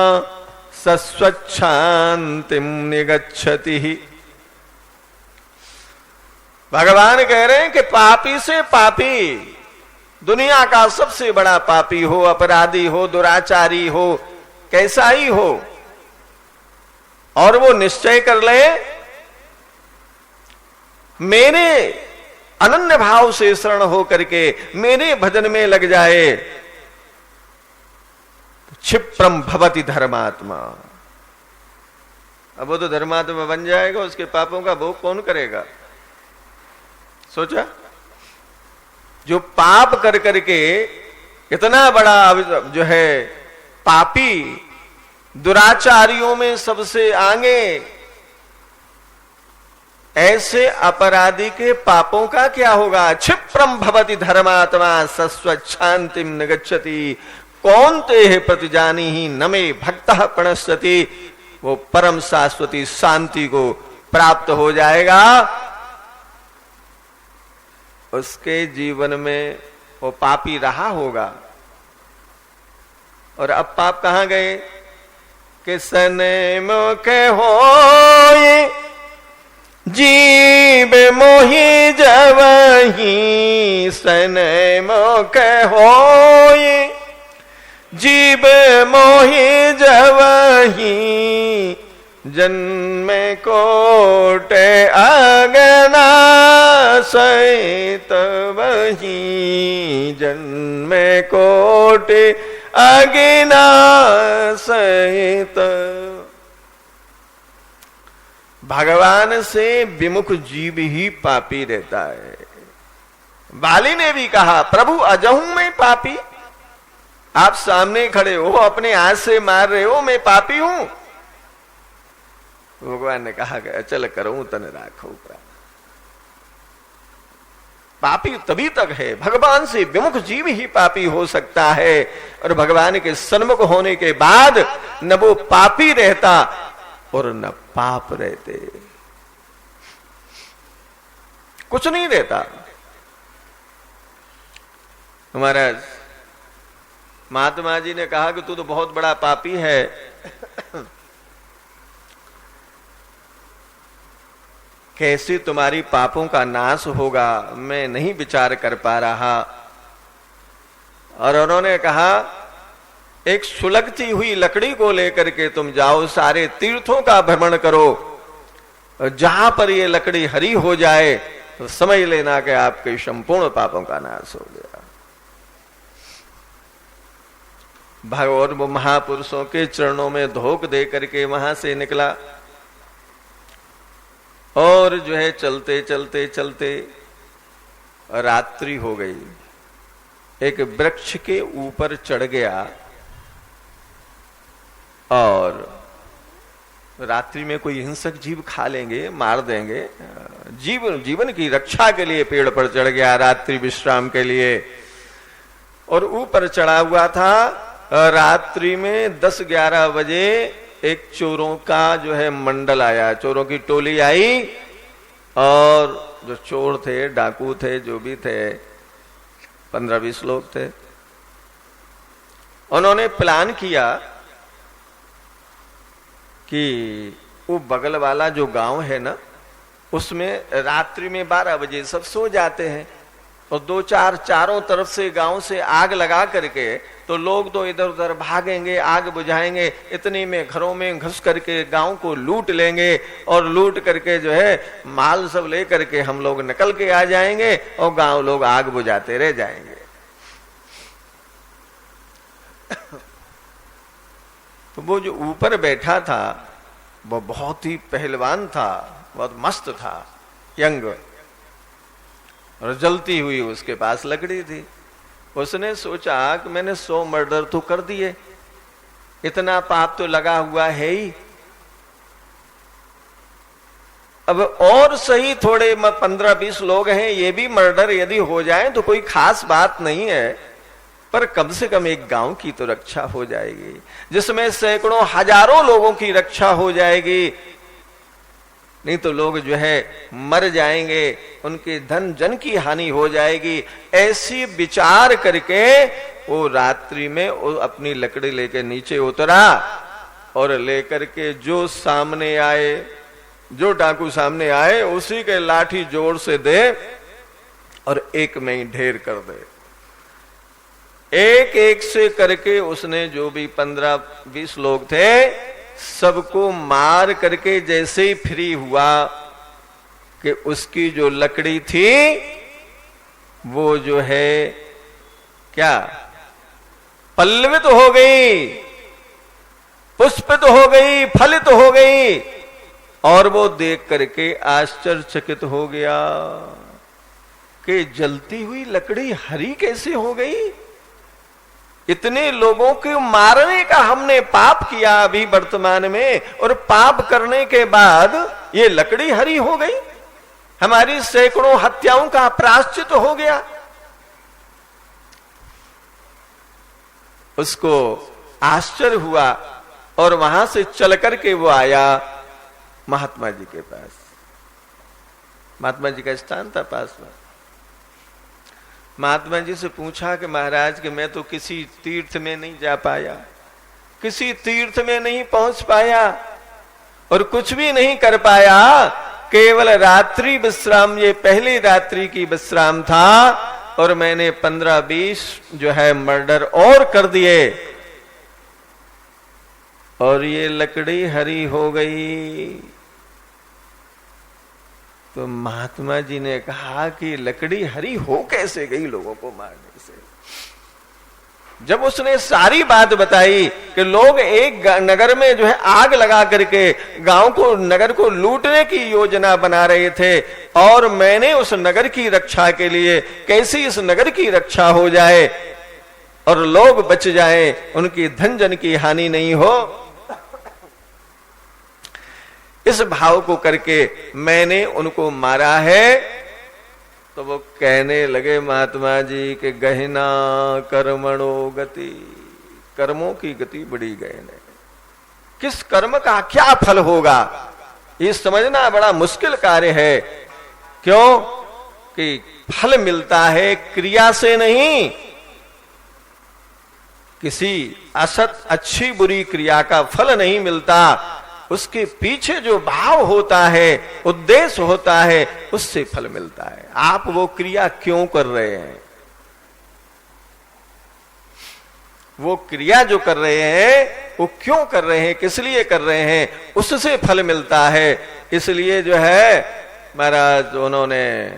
सस्वच्छांतिम निगच्छति। भगवान कह रहे हैं कि पापी से पापी, दुनिया का सबसे बड़ा पापी हो, अपराधी हो, दुराचारी हो, कैसा ही हो, और वो निश्चय कर ले मेरे अनन्य भाव से शरण हो करके मेरे भजन में लग जाए, क्षिप्रम भवति धर्मात्मा। अब वो तो धर्मात्मा बन जाएगा, उसके पापों का भोग कौन करेगा। सोचा जो पाप कर करके इतना बड़ा जो है पापी, दुराचारियों में सबसे आगे, ऐसे अपराधी के पापों का क्या होगा? क्षिप्रम भवति धर्मात्मा सस्वच्छांतिम न गच्छति कौन ते प्रतिजानी ही नमे भक्तः प्रणश्यति। वो परम शाश्वती शांति को प्राप्त हो जाएगा। उसके जीवन में वो पापी रहा होगा, और अब पाप कहां गए? कि सने मुखे होए जीव मोहि जवही, सने मुखे होए जीव मोहि जवही, जन्मे कोटे अगना सहित वही, जन्मे कोटे अगिना सहित। भगवान से विमुख जीव ही पापी रहता है। बाली ने भी कहा, प्रभु अजहूं मैं पापी? आप सामने खड़े हो, अपने हाथ से मार रहे हो, मैं पापी हूं? भगवान ने कहा, चल करूं तन राखो प्राण। पापी तभी तक है, भगवान से विमुख जीव ही पापी हो सकता है। और भगवान के सन्मुख होने के बाद न वो पापी रहता और न पाप रहते, कुछ नहीं रहता। हमारा महात्मा जी ने कहा कि तू तो बहुत बड़ा पापी है, कैसे तुम्हारी पापों का नाश होगा, मैं नहीं विचार कर पा रहा। और उन्होंने कहा, एक सुलगती हुई लकड़ी को लेकर के तुम जाओ, सारे तीर्थों का भ्रमण करो, जहां पर ये लकड़ी हरी हो जाए तो समझ लेना कि आपके संपूर्ण पापों का नाश हो गया। भगवान वो महापुरुषों के चरणों में धोख दे करके वहां से निकला, और जो है चलते चलते चलते रात्रि हो गई। एक वृक्ष के ऊपर चढ़ गया, और रात्रि में कोई हिंसक जीव खा लेंगे, मार देंगे, जीवन की रक्षा के लिए पेड़ पर चढ़ गया, रात्रि विश्राम के लिए। और ऊपर चढ़ा हुआ था। रात्रि में 10-11 बजे एक चोरों का जो है मंडल आया, चोरों की टोली आई, और जो चोर थे, डाकू थे, जो भी थे, 15-20 लोग थे। उन्होंने प्लान किया कि वो बगल वाला जो गांव है ना, उसमें रात्रि में 12 बजे सब सो जाते हैं, और 2-4 चारों तरफ से गांव से आग लगा करके तो लोग तो इधर उधर भागेंगे, आग बुझाएंगे, इतनी में घरों में घुस करके गांव को लूट लेंगे, और लूट करके जो है माल सब ले करके हम लोग निकल के आ जाएंगे, और गांव लोग आग बुझाते रह जाएंगे। तो वो जो ऊपर बैठा था वो बहुत ही पहलवान था, बहुत मस्त था, यंग, और जलती हुई उसके पास लकड़ी थी। उसने सोचा कि मैंने 100 मर्डर तो कर दिए, इतना पाप तो लगा हुआ है ही, अब और सही थोड़े 15-20 लोग हैं, ये भी मर्डर यदि हो जाए तो कोई खास बात नहीं है, पर कम से कम एक गांव की तो रक्षा हो जाएगी, जिसमें सैकड़ों हजारों लोगों की रक्षा हो जाएगी। नहीं तो लोग जो है मर जाएंगे, उनके धन जन की हानि हो जाएगी। ऐसी विचार करके वो रात्रि में वो अपनी लकड़ी लेके नीचे उतरा, और लेकर के जो सामने आए, जो डाकू सामने आए, उसी के लाठी जोर से दे और एक में ही ढेर कर दे। एक एक से करके उसने जो भी 15-20 लोग थे सबको मार करके जैसे ही फ्री हुआ कि उसकी जो लकड़ी थी वो जो है क्या पल्लवित हो गई, पुष्पित हो गई, फलित हो गई, और वो देख करके आश्चर्यचकित हो गया। कि जलती हुई लकड़ी हरी कैसे हो गई? इतने लोगों को मारने का हमने पाप किया अभी वर्तमान में, और पाप करने के बाद ये लकड़ी हरी हो गई। हमारी सैकड़ों हत्याओं का प्रायश्चित हो गया। उसको आश्चर्य हुआ और वहां से चल करके वो आया महात्मा जी के पास। महात्मा जी का स्थान था पास में। महात्मा जी से पूछा कि महाराज कि मैं तो किसी तीर्थ में नहीं जा पाया, किसी तीर्थ में नहीं पहुंच पाया और कुछ भी नहीं कर पाया, केवल रात्रि विश्राम, ये पहली रात्रि की विश्राम था और मैंने 15-20 जो है मर्डर और कर दिए और ये लकड़ी हरी हो गई। तो महात्मा जी ने कहा कि लकड़ी हरी हो कैसे गई लोगों को मारने से? जब उसने सारी बात बताई कि लोग एक नगर में जो है आग लगा करके गांव को, नगर को लूटने की योजना बना रहे थे और मैंने उस नगर की रक्षा के लिए, कैसे इस नगर की रक्षा हो जाए और लोग बच जाएं, उनकी धन जन की हानि नहीं हो, इस भाव को करके मैंने उनको मारा है। तो वो कहने लगे महात्मा जी के गहना कर्मणो गति, कर्मों की गति बड़ी गहन है। किस कर्म का क्या फल होगा ये समझना बड़ा मुश्किल कार्य है। क्यों कि फल मिलता है क्रिया से नहीं, किसी असत अच्छी बुरी क्रिया का फल नहीं मिलता, उसके पीछे जो भाव होता है, उद्देश्य होता है, उससे फल मिलता है। आप वो क्रिया क्यों कर रहे हैं, वो क्रिया जो कर रहे हैं वो क्यों कर रहे हैं, किस लिए कर रहे हैं, उससे फल मिलता है। इसलिए जो है महाराज उन्होंने,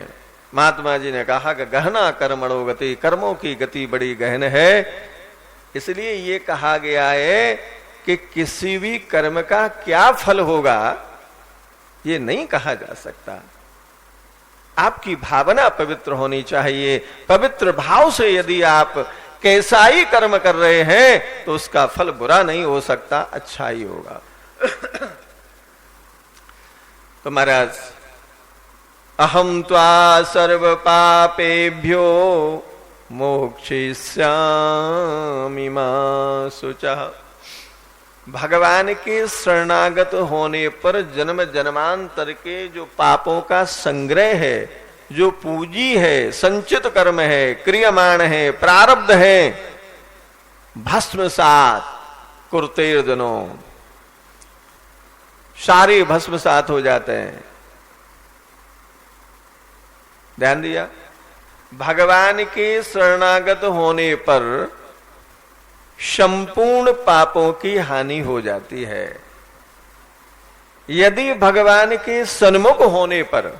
महात्मा जी ने कहा कि गहना कर्मणो गति, कर्मों की गति बड़ी गहन है। इसलिए ये कहा गया है कि किसी भी कर्म का क्या फल होगा ये नहीं कहा जा सकता। आपकी भावना पवित्र होनी चाहिए। पवित्र भाव से यदि आप कैसा ही कर्म कर रहे हैं तो उसका फल बुरा नहीं हो सकता, अच्छा ही होगा। तो महाराज, अहम त्वा सर्व पापेभ्यो मोक्षयिष्यामि मा शुचः। भगवान के शरणागत होने पर जन्म जन्मांतर के जो पापों का संग्रह है, जो पूंजी है, संचित कर्म है, क्रियमाण है, प्रारब्ध है, भस्मसात कुर्तेर्जनो, सारे भस्मसात हो जाते हैं। ध्यान दिया? भगवान के शरणागत होने पर संपूर्ण पापों की हानि हो जाती है। यदि भगवान के सन्मुख होने पर,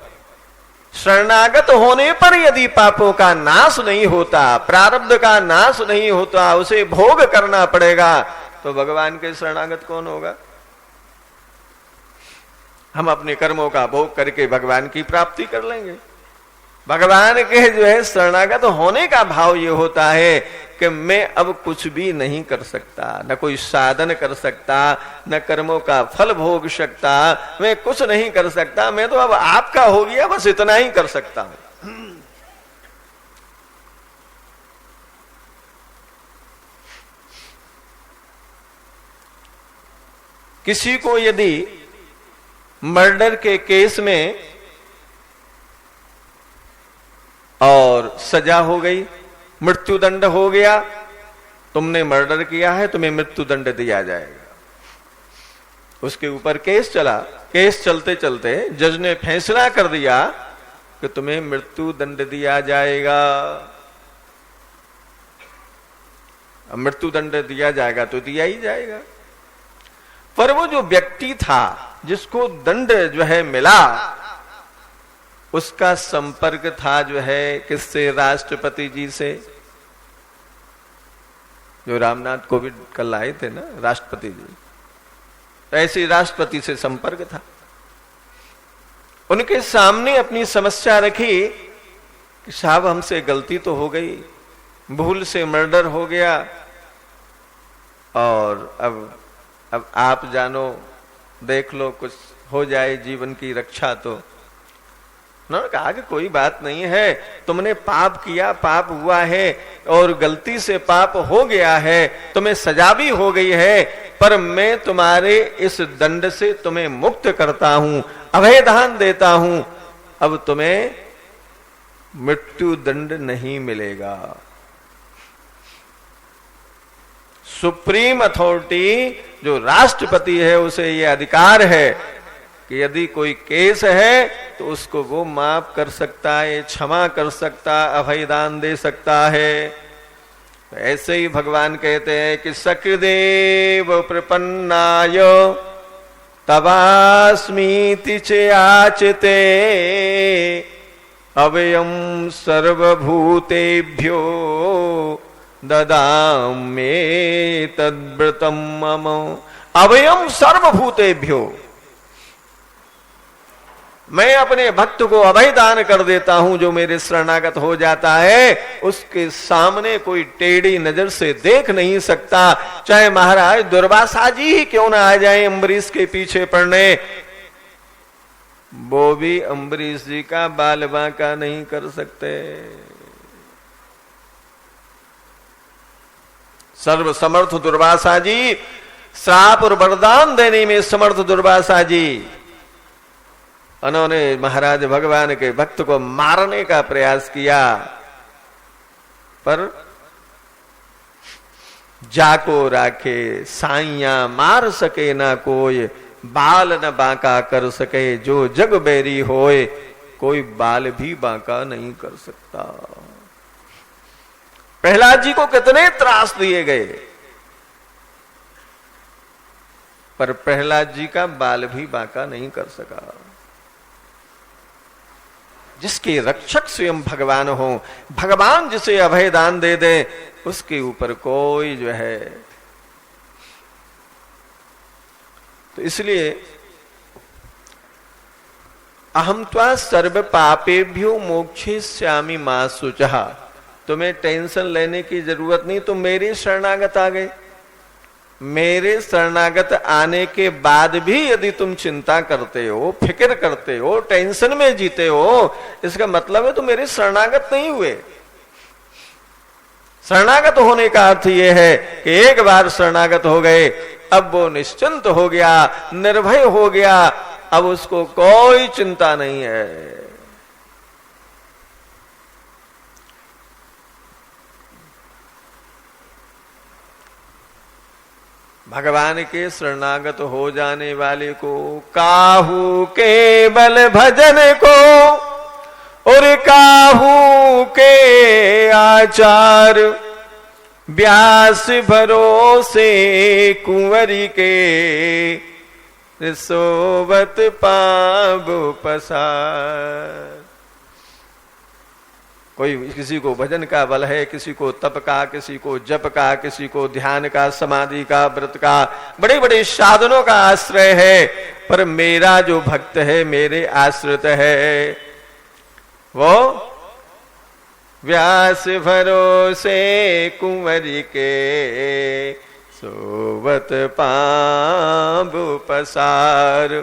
शरणागत होने पर यदि पापों का नाश नहीं होता, प्रारब्ध का नाश नहीं होता, उसे भोग करना पड़ेगा, तो भगवान के शरणागत कौन होगा? हम अपने कर्मों का भोग करके भगवान की प्राप्ति कर लेंगे। भगवान के जो है शरणागत होने का भाव ये होता है कि मैं अब कुछ भी नहीं कर सकता, न कोई साधन कर सकता, न कर्मों का फल भोग सकता, मैं कुछ नहीं कर सकता, मैं तो अब आपका हो गया, बस इतना ही कर सकता हूं। किसी को यदि मर्डर के केस में और सजा हो गई, मृत्युदंड हो गया, तुमने मर्डर किया है, तुम्हें मृत्युदंड दिया जाएगा। उसके ऊपर केस चला, केस चलते चलते जज ने फैसला कर दिया कि तुम्हें मृत्युदंड दिया जाएगा। अब मृत्युदंड दिया जाएगा तो दिया ही जाएगा। पर वो जो व्यक्ति था जिसको दंड जो है मिला, उसका संपर्क था जो है किससे? राष्ट्रपति जी से। जो रामनाथ कोविंद कल आए थे ना, राष्ट्रपति जी, तो ऐसे राष्ट्रपति से संपर्क था। उनके सामने अपनी समस्या रखी कि साहब हमसे गलती तो हो गई, भूल से मर्डर हो गया, और अब आप जानो, देख लो, कुछ हो जाए जीवन की रक्षा। तो उन्होंने कहा कि कोई बात नहीं है, तुमने पाप किया, पाप हुआ है और गलती से पाप हो गया है, तुम्हें सजा भी हो गई है, पर मैं तुम्हारे इस दंड से तुम्हें मुक्त करता हूं, अभयदान देता हूं, अब तुम्हें मृत्यु दंड नहीं मिलेगा। सुप्रीम अथॉरिटी जो राष्ट्रपति है उसे यह अधिकार है कि यदि कोई केस है तो उसको वो माफ कर सकता है, क्षमा कर सकता, अभयदान दे सकता है। तो ऐसे ही भगवान कहते हैं कि सकृदेव प्रपन्नाय तवास्मीति च याचते अभयं सर्वभूतेभ्यो ददाम्ये तद्व्रतं मम। अभयं सर्वभूतेभ्यो, मैं अपने भक्त को अभय दान कर देता हूं। जो मेरे शरणागत हो जाता है उसके सामने कोई टेढ़ी नजर से देख नहीं सकता, चाहे महाराज दुर्वासा जी ही क्यों ना आ जाए अम्बरीश के पीछे पड़ने, वो भी अम्बरीश जी का बाल बांका नहीं कर सकते। सर्व समर्थ दुर्वासा जी, श्राप और वरदान देने में समर्थ दुर्वासा जी, उन्होंने महाराज भगवान के भक्त को मारने का प्रयास किया, पर जाको राखे साइया मार सके ना कोई, बाल न बांका कर सके जो जग बैरी होए, कोई बाल भी बांका नहीं कर सकता। प्रहलाद जी को कितने त्रास दिए गए, पर प्रहलाद जी का बाल भी बांका नहीं कर सका। जिसके रक्षक स्वयं भगवान हो, भगवान जिसे अभय दान दे दे, उसके ऊपर कोई जो है। तो इसलिए अहम त्वा सर्व पापेभ्यो मोक्षयिष्यामि मा शुचः, तुम्हें टेंशन लेने की जरूरत नहीं, तुम मेरे शरणागत आ गए। मेरे शरणागत आने के बाद भी यदि तुम चिंता करते हो, फिक्र करते हो, टेंशन में जीते हो, इसका मतलब है तुम मेरे शरणागत नहीं हुए। शरणागत होने का अर्थ यह है कि एक बार शरणागत हो गए, अब वो निश्चिंत हो गया, निर्भय हो गया, अब उसको कोई चिंता नहीं है। भगवान के शरणागत हो जाने वाले को काहू केवल भजन को और काहू के आचार, व्यास भरोसे कुंवरी के सोवत पाव पसार। कोई किसी को भजन का बल है, किसी को तप का, किसी को जप का, किसी को ध्यान का, समाधि का, व्रत का, बड़े बड़े साधनों का आश्रय है, पर मेरा जो भक्त है, मेरे आश्रित है, वो व्यास भरोसे कुंवरी के सोवत पांव पसार।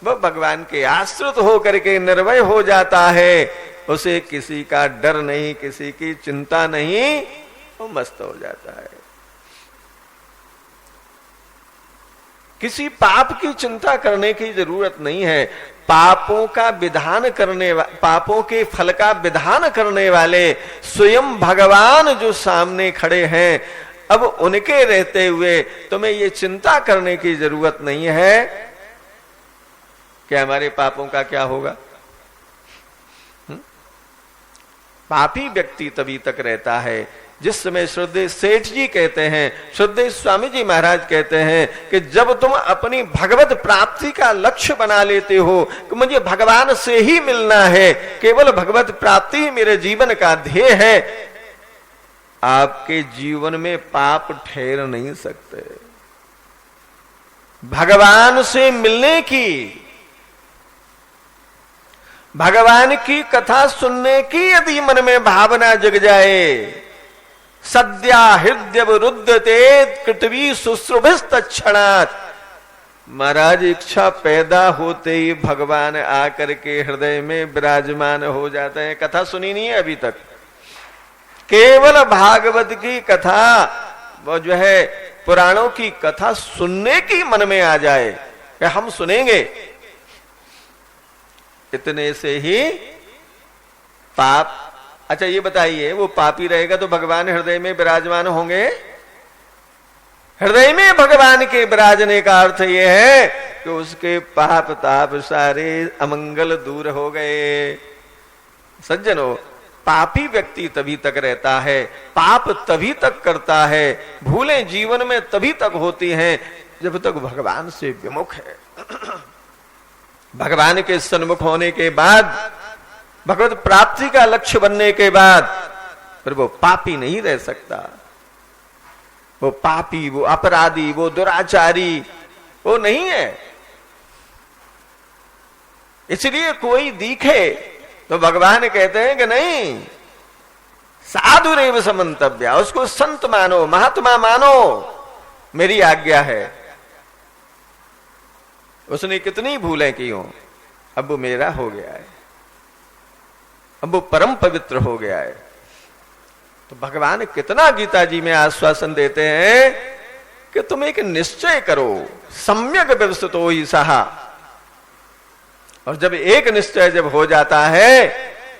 वो भगवान के आश्रित होकर के निर्भय हो जाता है, उसे किसी का डर नहीं, किसी की चिंता नहीं, वो मस्त हो जाता है। किसी पाप की चिंता करने की जरूरत नहीं है। पापों का विधान करने, पापों के फल का विधान करने वाले स्वयं भगवान जो सामने खड़े हैं, अब उनके रहते हुए तुम्हें ये चिंता करने की जरूरत नहीं है कि हमारे पापों का क्या होगा। पापी व्यक्ति तभी तक रहता है जिस समय श्रद्धेय सेठ जी कहते हैं, श्रद्धेय स्वामी जी महाराज कहते हैं कि जब तुम अपनी भगवत प्राप्ति का लक्ष्य बना लेते हो कि मुझे भगवान से ही मिलना है, केवल भगवत प्राप्ति ही मेरे जीवन का ध्येय है, आपके जीवन में पाप ठहर नहीं सकते। भगवान से मिलने की, भगवान की कथा सुनने की यदि मन में भावना जग जाए, सद्या हृदय रुद्यते कृतवी शुश्रुभिस्तक्षणात्, महाराज इच्छा पैदा होते ही भगवान आकर के हृदय में विराजमान हो जाते हैं। कथा सुनी नहीं है अभी तक, केवल भागवत की कथा, वो जो है पुराणों की कथा सुनने की मन में आ जाए कि हम सुनेंगे, इतने से ही पाप। अच्छा ये बताइए, वो पापी रहेगा तो भगवान हृदय में विराजमान होंगे? हृदय में भगवान के विराजने का अर्थ यह है कि उसके पाप ताप सारे अमंगल दूर हो गए। सज्जनों, पापी व्यक्ति तभी तक रहता है, पाप तभी तक करता है, भूलें जीवन में तभी तक होती हैं जब तक भगवान से विमुख है। भगवान के सन्मुख होने के बाद, भगवत प्राप्ति का लक्ष्य बनने के बाद फिर वो पापी नहीं रह सकता। वो पापी, वो अपराधी, वो दुराचारी वो नहीं है। इसलिए कोई दिखे तो भगवान कहते हैं कि नहीं, साधुरेव समंतव्य, उसको संत मानो, महात्मा मानो, मेरी आज्ञा है। उसने कितनी भूलें की हो, अब वो मेरा हो गया है, अब वो परम पवित्र हो गया है। तो भगवान कितना गीता जी में आश्वासन देते हैं कि तुम एक निश्चय करो, सम्यक व्यवस्थितो ही सहा। और जब एक निश्चय जब हो जाता है,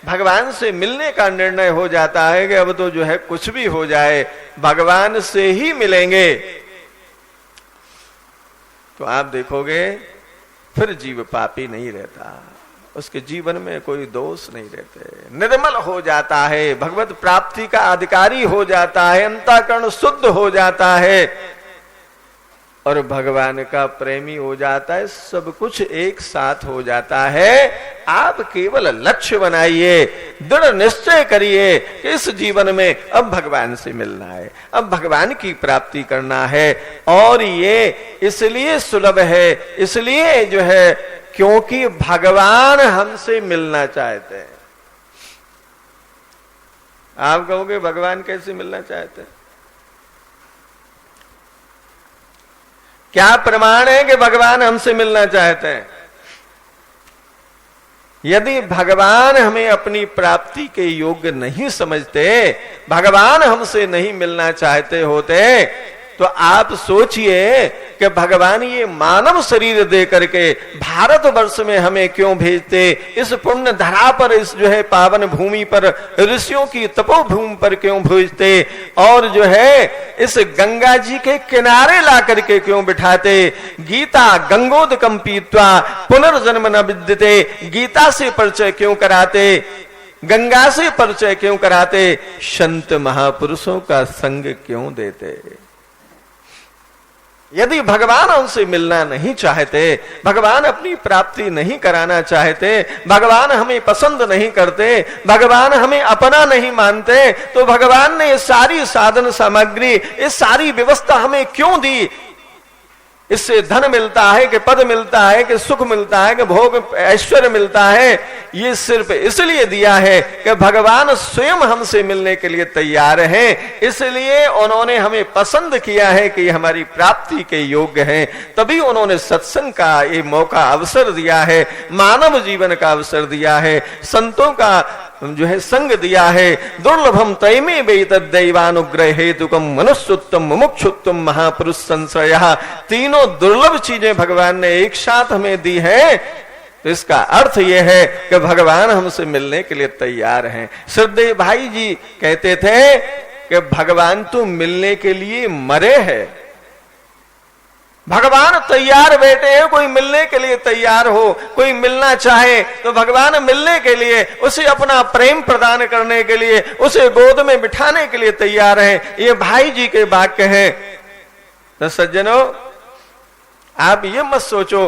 भगवान से मिलने का निर्णय हो जाता है कि अब तो जो है कुछ भी हो जाए भगवान से ही मिलेंगे, तो आप देखोगे फिर जीव पापी नहीं रहता, उसके जीवन में कोई दोष नहीं रहते, निर्मल हो जाता है, भगवत प्राप्ति का अधिकारी हो जाता है, अंतःकरण शुद्ध हो जाता है और भगवान का प्रेमी हो जाता है। सब कुछ एक साथ हो जाता है। आप केवल लक्ष्य बनाइए, दृढ़ निश्चय करिए कि इस जीवन में अब भगवान से मिलना है, अब भगवान की प्राप्ति करना है। और ये इसलिए सुलभ है, इसलिए जो है क्योंकि भगवान हमसे मिलना चाहते हैं। आप कहोगे भगवान कैसे मिलना चाहते हैं? क्या प्रमाण है कि भगवान हमसे मिलना चाहते हैं? यदि भगवान हमें अपनी प्राप्ति के योग्य नहीं समझते, भगवान हमसे नहीं मिलना चाहते होते, तो आप सोचिए कि भगवान ये मानव शरीर दे करके भारतवर्ष में हमें क्यों भेजते, इस पुण्य धरा पर, इस जो है पावन भूमि पर, ऋषियों की तपोभूमि पर क्यों भेजते, और जो है इस गंगा जी के किनारे ला करके क्यों बिठाते। गीता गंगोदकम पीत्वा पुनर्जन्म न विद्यते, गीता से परिचय क्यों कराते, गंगा से परिचय क्यों कराते, संत महापुरुषों का संग क्यों देते। यदि भगवान हमसे मिलना नहीं चाहते, भगवान अपनी प्राप्ति नहीं कराना चाहते, भगवान हमें पसंद नहीं करते, भगवान हमें अपना नहीं मानते, तो भगवान ने ये सारी साधन सामग्री, ये सारी व्यवस्था हमें क्यों दी। इससे धन मिलता है कि पद मिलता है कि सुख मिलता है कि भोग ऐश्वर्य मिलता है, ये सिर्फ इसलिए दिया है कि भगवान स्वयं हमसे मिलने के लिए तैयार हैं। इसलिए उन्होंने हमें पसंद किया है कि हमारी प्राप्ति के योग्य हैं, तभी उन्होंने सत्संग का ये मौका अवसर दिया है, मानव जीवन का अवसर दिया है, संतों का जो है संग दिया है। दुर्लभम तैमे दैवानुग्रह हेतुकम मनुष्योत्तम मुमुक्षुत्तम महापुरुष संश्रय, तीनों दुर्लभ चीजें भगवान ने एक साथ हमें दी है। तो इसका अर्थ यह है कि भगवान हमसे मिलने के लिए तैयार हैं। श्रद्धेय भाई जी कहते थे कि भगवान तो मिलने के लिए मरे हैं, भगवान तैयार बैठे हैं, कोई मिलने के लिए तैयार हो, कोई मिलना चाहे तो भगवान मिलने के लिए, उसे अपना प्रेम प्रदान करने के लिए, उसे गोद में बिठाने के लिए तैयार हैं। ये भाई जी के वाक्य हैं। तो सज्जनों, आप ये मत सोचो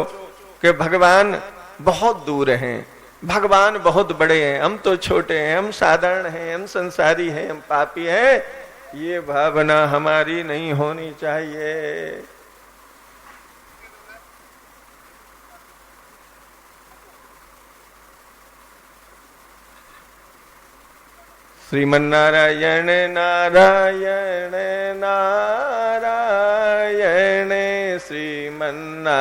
कि भगवान बहुत दूर हैं, भगवान बहुत बड़े हैं, हम तो छोटे हैं, हम साधारण हैं, हम संसारी हैं, हम पापी हैं। ये भावना हमारी नहीं होनी चाहिए। श्रीमन्नारायण नारायण नारायण श्रीमन्नारायण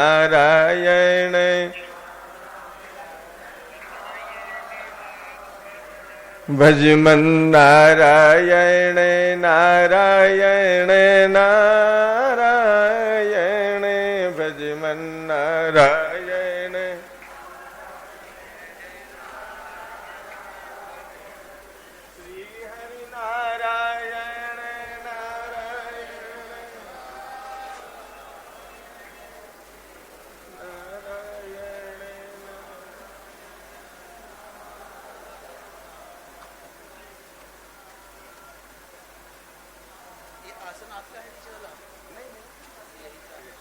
भजमन नारायण नारायण नारायण भजमन नारायण श्री हरि नारायण नारायण नारायण ये आसन आपका है नीचे वाला? नहीं नहीं, यही का है।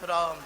राम